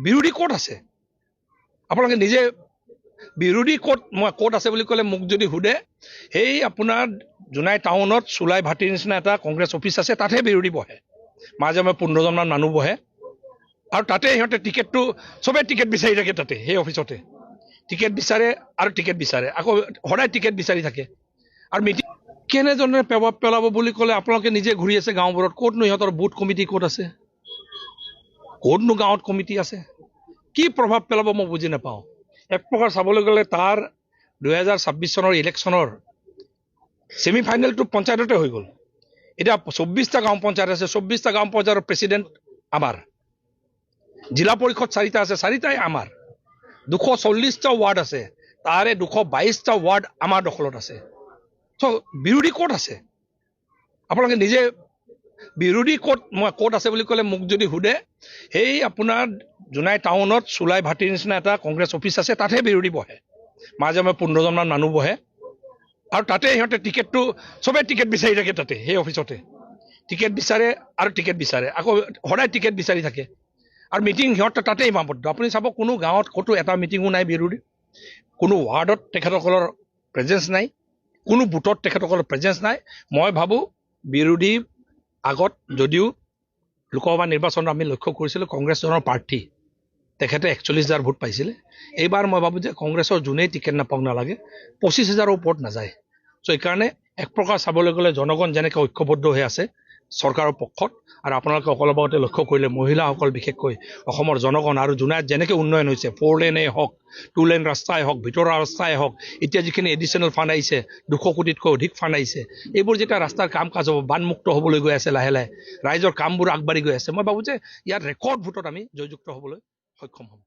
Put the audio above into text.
বিৰোধী ক'ত আছে আপোনালোকে নিজে বিৰোধী ক'ত আছে বুলি ক'লে মোক যদি সোধে সেই আপোনাৰ জোনাই টাউনত চুলাই ভাটিৰ নিচিনা এটা কংগ্ৰেছ অফিচ আছে তাতহে বিৰোধী বহে মাজে মাজে 15জনমান মানুহ বহে আৰু তাতে সিহঁতে টিকেটটো চবে টিকেট বিচাৰি থাকে তাতে সেই অফিচতে টিকেট বিচাৰে আৰু টিকেট বিচাৰে আকৌ সদায় টিকেট বিচাৰি থাকে আৰু মিটিং কেনেধৰণে প্ৰভাৱ পেলাব বুলি ক'লে আপোনালোকে নিজে ঘূৰি আছে গাঁওবোৰত ক'তনো সিহঁতৰ বুথ কমিটি ক'ত আছে ক'তনো গাঁৱত কমিটি আছে কি প্ৰভাৱ পেলাব মই বুজি নাপাওঁ এক প্ৰকাৰ চাবলৈ গ'লে তাৰ 2026 চনৰ ইলেকশ্যনৰ ছেমি ফাইনেলটো পঞ্চায়ততে হৈ গ'ল এতিয়া 24টা গাঁও পঞ্চায়ত আছে 24টা গাঁও পঞ্চায়তৰ প্ৰেচিডেণ্ট আমাৰ জিলা পৰিষদ 4টা আছে 4টাই আমাৰ 240টা ৱাৰ্ড আছে তাৰে 222টা ৱাৰ্ড আমাৰ দখলত আছে বিৰোধী ক'ত আছে আপোনালোকে নিজে বিৰোধী ক'ত আছে বুলি ক'লে মোক যদি সোধে সেই আপোনাৰ জোনাই টাউনত চুলাই ভাটিৰ নিচিনা এটা কংগ্ৰেছ অফিচ আছে তাতহে বিৰোধী বহে মাজে মাজে 15জনমান মানুহ বহে আৰু তাতে সিহঁতে টিকেটটো চবে টিকেট বিচাৰি থাকে তাতে সেই অফিচতে টিকেট বিচাৰে আৰু টিকেট বিচাৰে আকৌ সদায় টিকেট বিচাৰি থাকে আৰু মিটিং সিহঁতে তাতে সীমাবদ্ধ আপুনি চাব কোনো গাঁৱত ক'তো এটা মিটিঙো নাই বিৰোধী কোনো ৱাৰ্ডত তেখেতসকলৰ প্ৰেজেঞ্চ নাই কোনো বুথত তেখেতসকলৰ প্ৰেজেঞ্চ নাই মই ভাবোঁ বিৰোধী আগত যদিও লোকসভা নিৰ্বাচনত আমি লক্ষ্য কৰিছিলোঁ কংগ্ৰেছজনৰ প্ৰাৰ্থী তেখেতে 41,000 ভোট পাইছিলে এইবাৰ মই ভাবোঁ যে কংগ্ৰেছৰ যোনেই টিকেট নাপাওক নালাগে 25,000ৰ ওপৰত নাযায় এইকাৰণে এক প্ৰকাৰ চাবলৈ গ'লে জনগণ যেনেকৈ ঐক্যবদ্ধ হৈ আছে চৰকাৰৰ পক্ষত আৰু আপোনালোকে অকলবাৰতে লক্ষ্য কৰিলে মহিলাসকল বিশেষকৈ অসমৰ জনগণ আৰু জোনাইত যেনেকৈ উন্নয়ন হৈছে 4 লেনেই হওক 2 লেন ৰাস্তাই হওক ভিতৰুৱা ৰাস্তাই হওক এতিয়া যিখিনি এডিশ্যনেল ফাণ্ড আহিছে 200 কোটিতকৈ অধিক ফাণ্ড আহিছে এইবোৰ যেতিয়া ৰাস্তাৰ কাম কাজ হ'ব বানমুক্ত হ'বলৈ গৈ আছে লাহে লাহে ৰাইজৰ কামবোৰ আগবাঢ়ি গৈ আছে মই ভাবোঁ যে ইয়াত ৰেকৰ্ড ভোটত আমি জয়যুক্ত হ'বলৈ সক্ষম হ'ম